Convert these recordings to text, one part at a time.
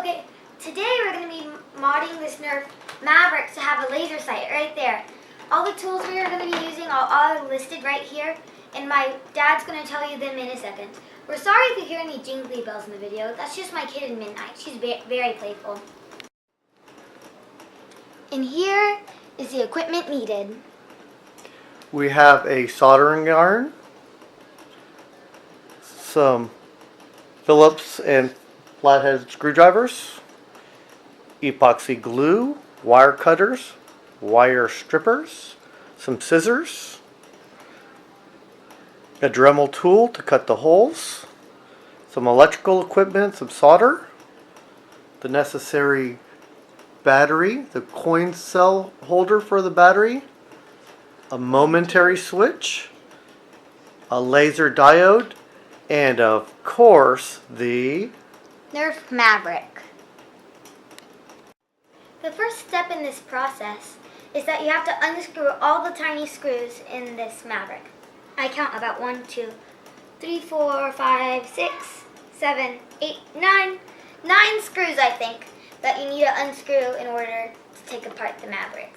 Okay, today we're going to be modding this Nerf Maverick to have a laser sight right there. All the tools we are going to be using are all listed right here, and my dad's going to tell you them in a second. We're sorry if you hear any jingly bells in the video. That's just my kid in Midnight. She's very playful. And here is the equipment needed. We have a soldering iron, some Phillips and flathead screwdrivers, epoxy glue, wire cutters, wire strippers, some scissors, a Dremel tool to cut the holes, some electrical equipment, some solder, the necessary battery, the coin cell holder for the battery, a momentary switch, a laser diode, and of course the Nerf Maverick. The first step in this process is that you have to unscrew all the tiny screws in this Maverick. I count about 1, 2, 3, 4, 5, 6, 7, 8, 9. 9 screws, I think, that you need to unscrew in order to take apart the Maverick.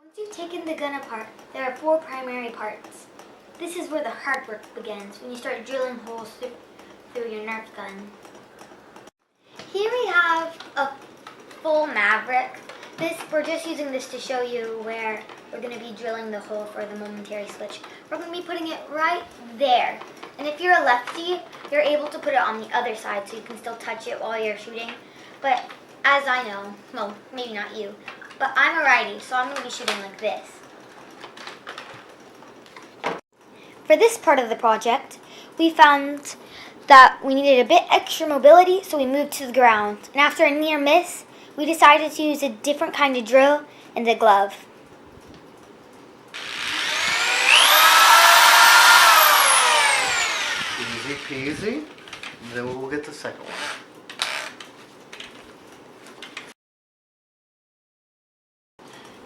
Once you've taken the gun apart, there are 4 primary parts. This is where the hard work begins, when you start drilling holes through your Nerf gun. Here we have a full Maverick. We're just using this to show you where we're going to be drilling the hole for the momentary switch. We're going to be putting it right there. And if you're a lefty, you're able to put it on the other side so you can still touch it while you're shooting. But as I know, well, maybe not you, but I'm a righty, so I'm going to be shooting like this. For this part of the project, we found that we needed a bit extra mobility, so we moved to the ground. And after a near miss, we decided to use a different kind of drill and a glove. easy peasy, and then we'll get the second one.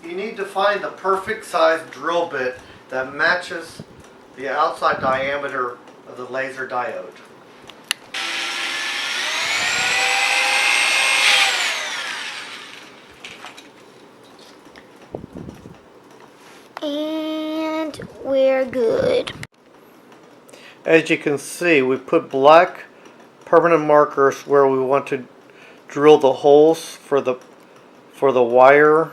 You need to find the perfect size drill bit that matches the outside diameter of the laser diode. And we're good. As you can see, we put black permanent markers where we want to drill the holes for the wire.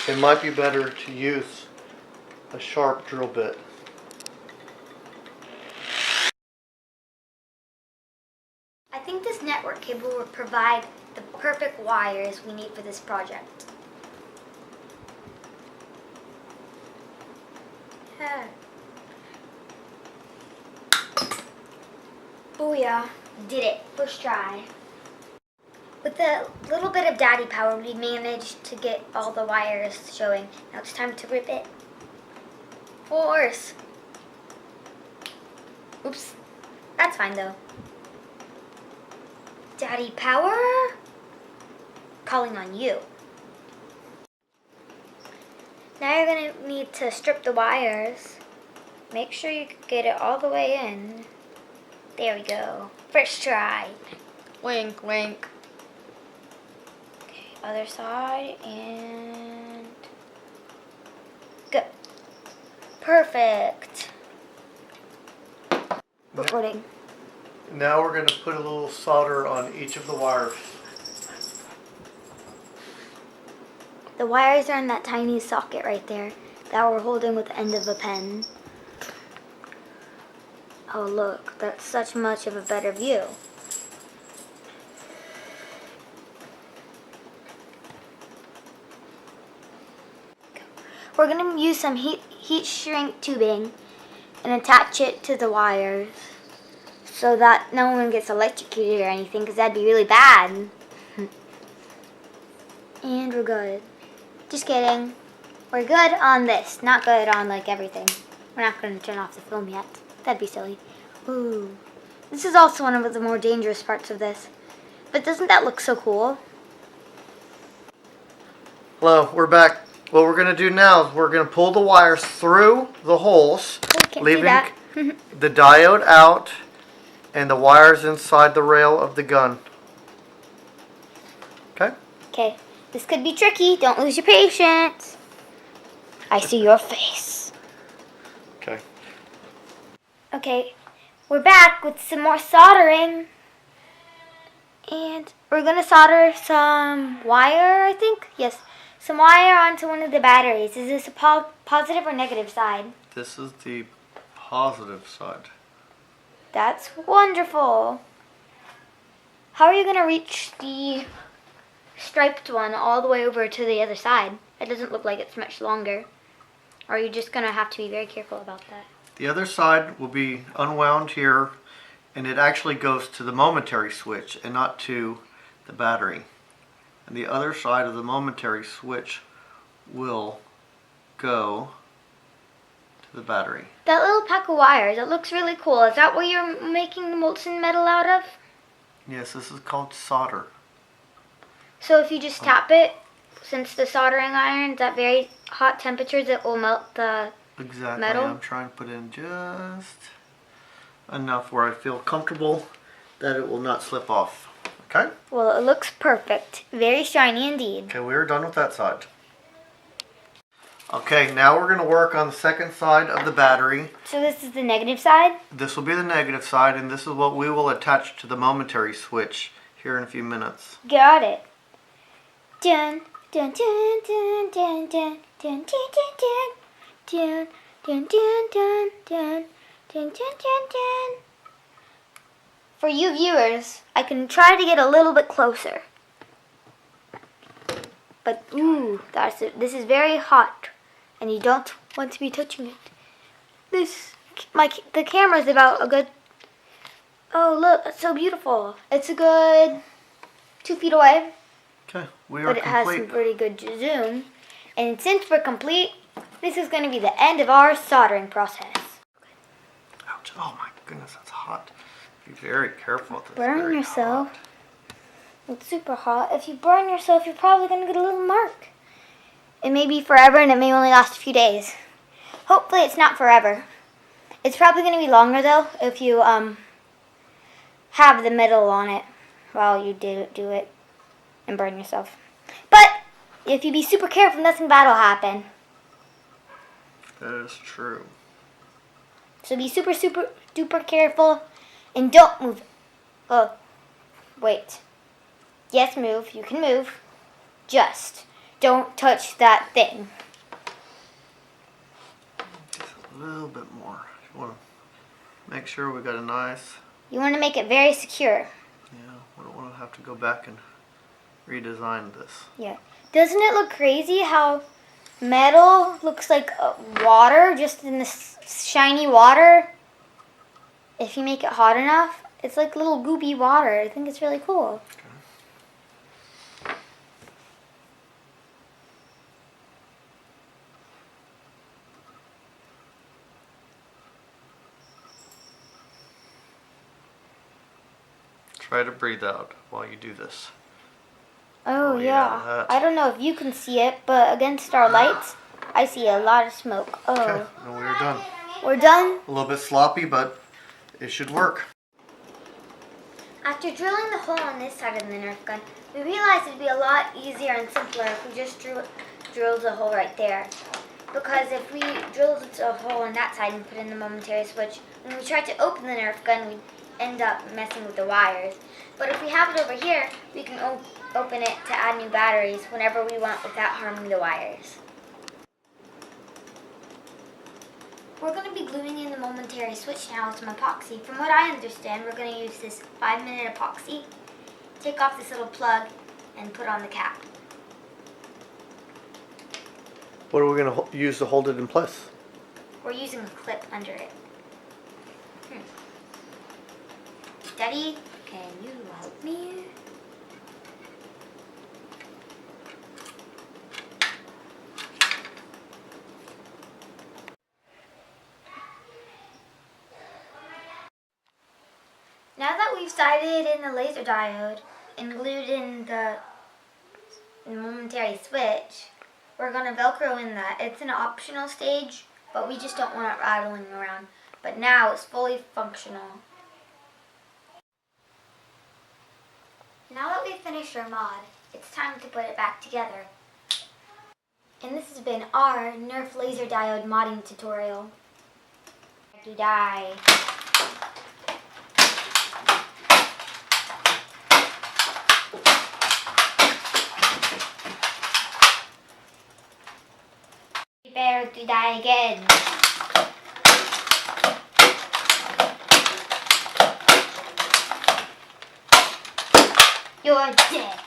It might be better to use a sharp drill bit. I think this network cable will provide the perfect wires we need for this project. Booyah, did it, first try. With a little bit of daddy power, we managed to get all the wires showing. Now it's time to rip it. Force! Oops, that's fine though. Daddy power? Calling on you. Now you're going to need to strip the wires. Make sure you get it all the way in. There we go. First try. Wink, wink. Okay, other side and go. Perfect. Recording. Now we're going to put a little solder on each of the wires. The wires are in that tiny socket right there that we're holding with the end of a pen. Oh look, that's such much of a better view. We're going to use some heat shrink tubing and attach it to the wires so that no one gets electrocuted or anything, because that'd be really bad. And we're good. Just kidding. We're good on this, not good on like everything. We're not going to turn off the film yet. That'd be silly. Ooh. This is also one of the more dangerous parts of this. But doesn't that look so cool? Hello, we're back. What we're going to do now is we're going to pull the wires through the holes, leaving the diode out and the wires inside the rail of the gun. Okay? Okay. This could be tricky. Don't lose your patience. I see your face. Okay. Okay. We're back with some more soldering. And we're going to solder some wire, I think. Yes. Some wire onto one of the batteries. Is this a positive or negative side? This is the positive side. That's wonderful. How are you going to reach the striped one all the way over to the other side? It doesn't look like it's much longer. Or are you just going to have to be very careful about that? The other side will be unwound here, and it actually goes to the momentary switch and not to the battery. And the other side of the momentary switch will go to the battery. That little pack of wires, it looks really cool. Is that what you're making the molten metal out of? Yes, this is called solder. So if you just tap it, since the soldering iron's at very hot temperatures, it will melt the metal? I'm trying to put in just enough where I feel comfortable that it will not slip off. Okay? Well, it looks perfect. Very shiny indeed. Okay, we are done with that side. Okay, now we're going to work on the second side of the battery. So this is the negative side? This will be the negative side, and this is what we will attach to the momentary switch here in a few minutes. Got it. Dun dun dun dun dun dun dun dun dun dun dun dun dun dun dun dun dun. For you viewers, I can try to get a little bit closer. But ooh, this is very hot, and you don't want to be touching it. The camera's about a good. Oh look, it's so beautiful. It's a good 2 feet away. Okay, we are But it has some pretty good zoom. And since we're complete, this is going to be the end of our soldering process. Ouch! Oh my goodness, that's hot. Be very careful. Burn yourself. It's super hot. If you burn yourself, you're probably going to get a little mark. It may be forever, and it may only last a few days. Hopefully it's not forever. It's probably going to be longer, though, if you have the metal on it while you do it and burn yourself. But if you be super careful, nothing bad will happen. That is true. So be super, super, duper careful. And don't move. Oh, wait. Yes, move. You can move. Just don't touch that thing. Just a little bit more. You want to make sure we got a nice. You want to make it very secure. Yeah, we don't want to have to go back and redesign this. Yeah. Doesn't it look crazy how metal looks like water, just in this shiny water? If you make it hot enough, it's like little goopy water. I think it's really cool. Okay. Try to breathe out while you do this. Oh, yeah. I don't know if you can see it, but against our lights, I see a lot of smoke. Oh. Okay, and we are done. We're done? A little bit sloppy, but it should work. After drilling the hole on this side of the Nerf gun, we realized it'd be a lot easier and simpler if we just drilled a hole right there. Because if we drilled a hole on that side and put in the momentary switch, when we tried to open the Nerf gun, we'd end up messing with the wires. But if we have it over here, we can open it to add new batteries whenever we want without harming the wires. We're going to be gluing in the momentary switch now with some epoxy. From what I understand, we're going to use this 5-minute epoxy, take off this little plug, and put on the cap. What are we going to use to hold it in place? We're using a clip under it. Daddy, can you help me? we've sighted in the laser diode and glued in the momentary switch, we're going to Velcro in that. It's an optional stage, but we just don't want it rattling around. But now it's fully functional. Now that we've finished our mod, it's time to put it back together. And this has been our Nerf laser diode modding tutorial. To die. Prepare to die again. You're dead.